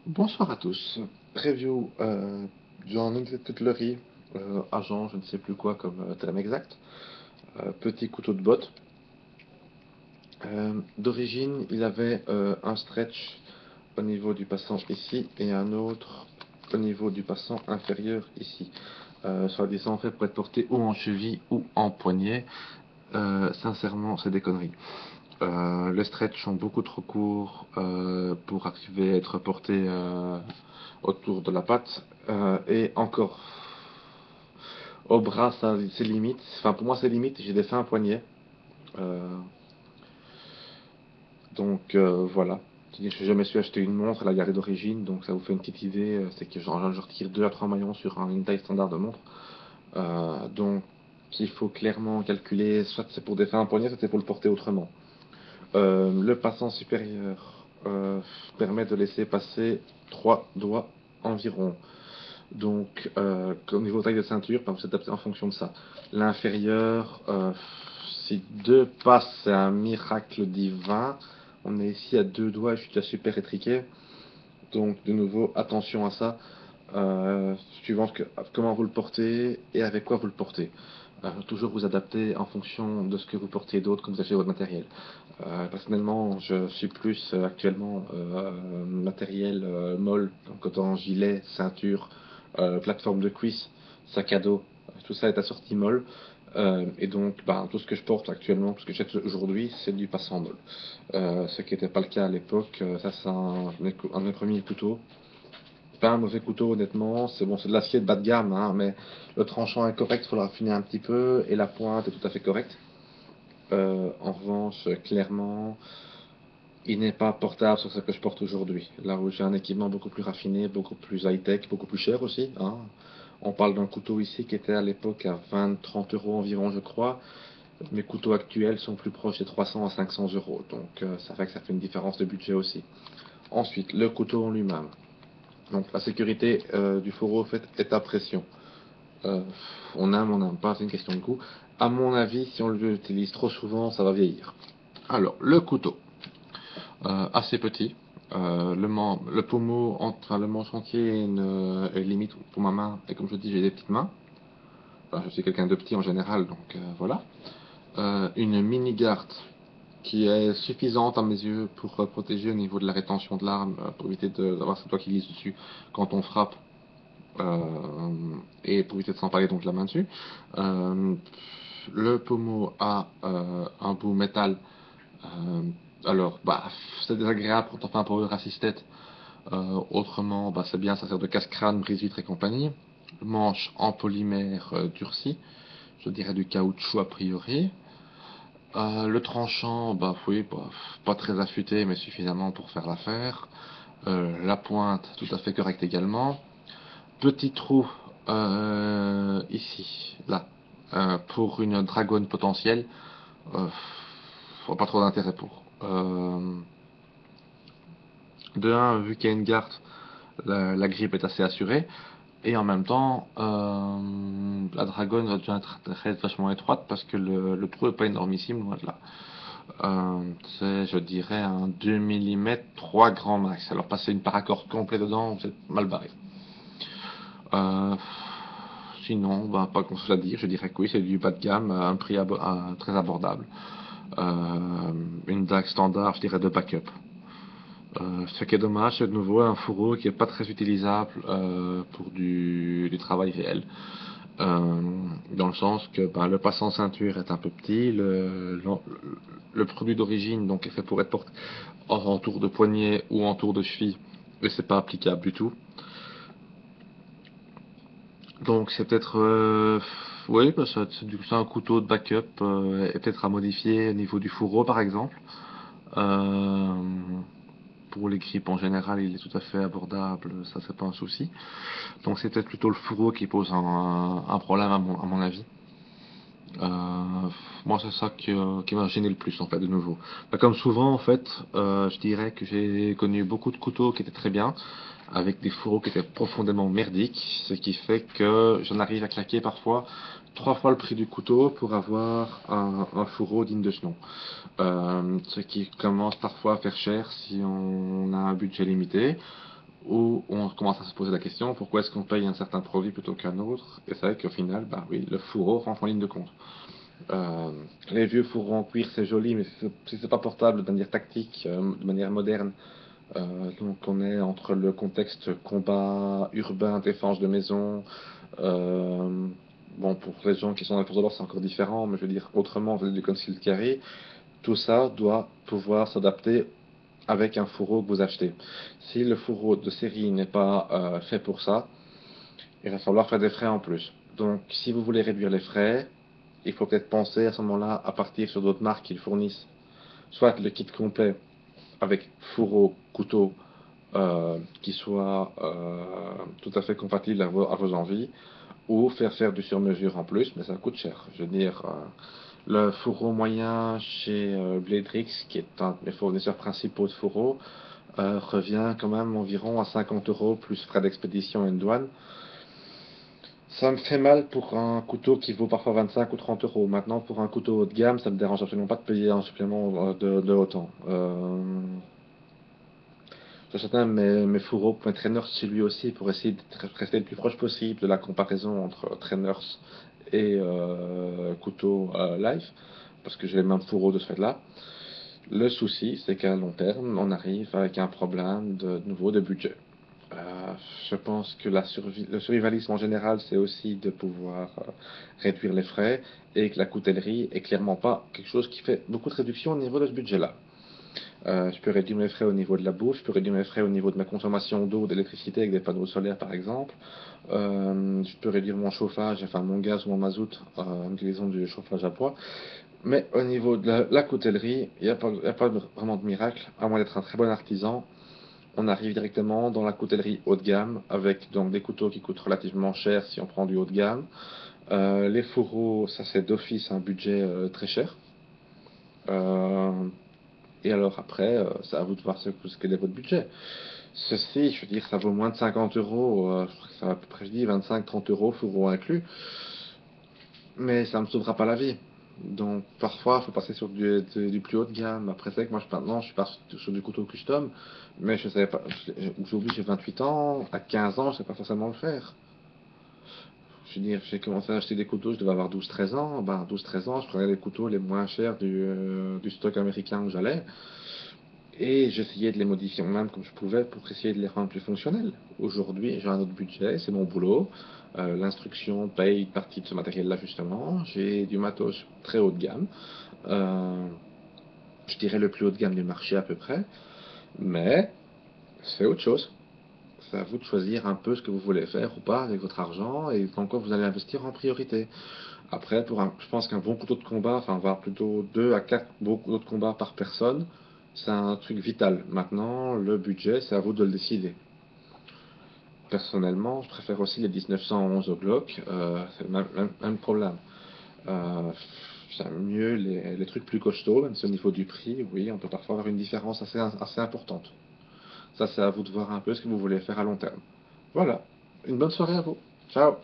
Bonsoir à tous. Review d'un cutlery, agent, je ne sais plus quoi comme terme exact. Petit couteau de botte. D'origine, il avait un stretch au niveau du passant ici et un autre au niveau du passant inférieur ici. Soi-disant fait pour être porté ou en cheville ou en poignet. Sincèrement, c'est des conneries. Les stretch sont beaucoup trop courts pour arriver à être portés autour de la patte. Et encore, au bras, ça, c'est limite. Enfin, pour moi, c'est limite. J'ai des fins poignets. Euh, voilà. Je me suis acheté une montre, la garée d'origine, donc ça vous fait une petite idée. C'est que je retire 2 à 3 maillons sur une taille standard de montre. Donc, il faut clairement calculer, soit c'est pour des fins poignets, soit c'est pour le porter autrement. Le passant supérieur permet de laisser passer 3 doigts environ. Donc, au niveau taille de ceinture, ben, vous adaptez en fonction de ça. L'inférieur, si deux passes, c'est un miracle divin. On est ici à deux doigts, je suis déjà super étriqué. Donc, de nouveau, attention à ça. Suivant comment vous le portez et avec quoi vous le portez. Toujours vous adapter en fonction de ce que vous portez d'autre quand vous achetez votre matériel. Personnellement, je suis plus actuellement matériel molle, donc autant gilet, ceinture, plateforme de cuisse, sac à dos, tout ça est assorti molle. Et donc, ben, tout ce que je porte actuellement, tout ce que j'achète aujourd'hui, c'est du passant molle. Ce qui n'était pas le cas à l'époque. Ça, c'est un de mes premiers couteaux. Pas un mauvais couteau, honnêtement. C'est bon, c'est de l'acier de bas de gamme, hein, mais le tranchant est correct, il faut le raffiner un petit peu, et la pointe est tout à fait correcte. En revanche, clairement, il n'est pas portable sur ce que je porte aujourd'hui. Là où j'ai un équipement beaucoup plus raffiné, beaucoup plus high-tech, beaucoup plus cher aussi, hein. On parle d'un couteau ici qui était à l'époque à 20-30 euros environ, je crois. Mes couteaux actuels sont plus proches des 300 à 500 euros. Donc ça fait que ça fait une différence de budget aussi. Ensuite, le couteau en lui-même. Donc la sécurité du fourreau en fait, est à pression. Euh, on aime, on n'aime pas, c'est une question de goût. À mon avis, si on l'utilise trop souvent, ça va vieillir. Alors, le couteau. Assez petit. Le pommeau, enfin, le manche entier est limite pour ma main. Et comme je dis, j'ai des petites mains. Enfin, je suis quelqu'un de petit en général, donc voilà. Une mini garde qui est suffisante à mes yeux pour protéger au niveau de la rétention de l'arme, pour éviter d'avoir ce doigt qui glisse dessus quand on frappe. euh, et pour éviter de s'empaler donc la main dessus. Euh, le pommeau a un bout métal. Euh, alors, bah, c'est désagréable quand on fait un power assisted. Autrement, bah, c'est bien, ça sert de casse-crâne, brise-vitre et compagnie. Manche en polymère durci, je dirais du caoutchouc a priori. Le tranchant, bah oui, bah, pas très affûté, mais suffisamment pour faire l'affaire. La pointe, tout à fait correcte également. Petit trou ici, là, pour une dragonne potentielle. Euh, pas trop d'intérêt pour. De un, vu qu'il y a une garde, la grippe est assez assurée. Et en même temps, la dragonne va devenir très vachement étroite parce que le trou est pas énormissime, loin de là. C'est, je dirais, un 2 mm, 3 grands max. Alors, passer une paracorde complète dedans, c'est mal barré. Euh, Sinon, bah, pas grand chose à dire. Je dirais que oui, c'est du bas de gamme à un prix très abordable. Une DAC standard, je dirais de backup. Ce qui est dommage, c'est de nouveau un fourreau qui est pas très utilisable pour du travail réel. Euh, Dans le sens que ben, le passant ceinture est un peu petit, le produit d'origine donc est fait pour être porté en tour de poignet ou en tour de cheville, et c'est pas applicable du tout. Donc c'est peut-être oui, bah, c'est un couteau de backup et peut-être à modifier au niveau du fourreau par exemple. Euh, pour les grippes en général, il est tout à fait abordable, ça c'est pas un souci. Donc c'est peut-être plutôt le fourreau qui pose un problème à mon avis. Moi, c'est ça qui m'a gêné le plus, en fait, de nouveau. Bah, comme souvent, en fait, je dirais que j'ai connu beaucoup de couteaux qui étaient très bien, avec des fourreaux qui étaient profondément merdiques, ce qui fait que j'en arrive à claquer parfois 3 fois le prix du couteau pour avoir un fourreau digne de ce nom. Ce qui commence parfois à faire cher si on a un budget limité, où on commence à se poser la question pourquoi est-ce qu'on paye un certain produit plutôt qu'un autre. Et c'est vrai qu'au final, bah oui, le fourreau rentre en ligne de compte. Euh, les vieux fourreaux en cuir, c'est joli, mais si c'est pas portable de manière tactique, de manière moderne, donc on est entre le contexte combat urbain, défense de maison. euh, bon, pour les gens qui sont dans les forces de l'ordre, c'est encore différent, mais je veux dire, autrement, vous avez du concealed carry. Tout ça doit pouvoir s'adapter avec un fourreau que vous achetez. Si le fourreau de série n'est pas fait pour ça, il va falloir faire des frais en plus. Donc, si vous voulez réduire les frais, il faut peut-être penser à ce moment-là à partir sur d'autres marques qui le fournissent. Soit le kit complet avec fourreau, couteau, qui soit tout à fait compatible à vos envies, ou faire du sur-mesure en plus, mais ça coûte cher. Je veux dire, le fourreau moyen chez Bladrix, qui est un de mes fournisseurs principaux de fourreaux, revient quand même environ à 50 euros plus frais d'expédition et de douane. Ça me fait mal pour un couteau qui vaut parfois 25 ou 30 euros. Maintenant, pour un couteau haut de gamme, ça me dérange absolument pas de payer un supplément de autant. J'achète un de mes fourreaux pour mes trainers chez lui aussi pour essayer de rester le plus proche possible de la comparaison entre trainers et couteau life, parce que j'ai les mêmes fourreaux de ce fait-là. Le souci, c'est qu'à long terme, on arrive avec un problème de nouveau de budget. Euh, je pense que le survivalisme en général, c'est aussi de pouvoir réduire les frais et que la coutellerie est clairement pas quelque chose qui fait beaucoup de réduction au niveau de ce budget-là. Je peux réduire mes frais au niveau de la bouffe, je peux réduire mes frais au niveau de ma consommation d'eau, d'électricité avec des panneaux solaires par exemple. Je peux réduire mon chauffage, enfin mon gaz ou mon mazout en utilisant du chauffage à bois. Mais au niveau de la coutellerie, il n'y a pas vraiment de miracle, à moins d'être un très bon artisan. On arrive directement dans la coutellerie haut de gamme, avec donc des couteaux qui coûtent relativement cher si on prend du haut de gamme. Les fourreaux, ça c'est d'office un budget très cher. Euh, et alors après, c'est à vous de voir quel est votre budget. Ceci, je veux dire, ça vaut moins de 50 euros, je crois que ça va à peu près, je dis, 25-30 euros, fourreau inclus, mais ça ne me sauvera pas la vie. Donc parfois, il faut passer sur du plus haut de gamme. Après, c'est vrai que moi, maintenant, je suis pas sur du couteau custom, mais je savais pas, aujourd'hui, j'ai 28 ans, à 15 ans, je ne sais pas forcément le faire. Je veux dire, j'ai commencé à acheter des couteaux, je devais avoir 12-13 ans. Ben, 12-13 ans, je prenais les couteaux les moins chers du stock américain où j'allais. Et j'essayais de les modifier moi-même comme je pouvais pour essayer de les rendre plus fonctionnels. Aujourd'hui, j'ai un autre budget, c'est mon boulot. L'instruction paye une partie de ce matériel-là justement. J'ai du matos très haut de gamme. Euh, je dirais le plus haut de gamme du marché à peu près. Mais c'est autre chose. C'est à vous de choisir un peu ce que vous voulez faire ou pas avec votre argent et dans quoi vous allez investir en priorité. Après, je pense qu'un bon couteau de combat, enfin, avoir plutôt 2 à 4 bons couteaux de combat par personne, c'est un truc vital. Maintenant, le budget, c'est à vous de le décider. Personnellement, je préfère aussi les 1911 au Glock, c'est le même problème. Euh, J'aime mieux les trucs plus costauds, même si au niveau du prix, oui, on peut parfois avoir une différence assez importante. Ça, c'est à vous de voir un peu ce que vous voulez faire à long terme. Voilà, une bonne soirée à vous. Ciao!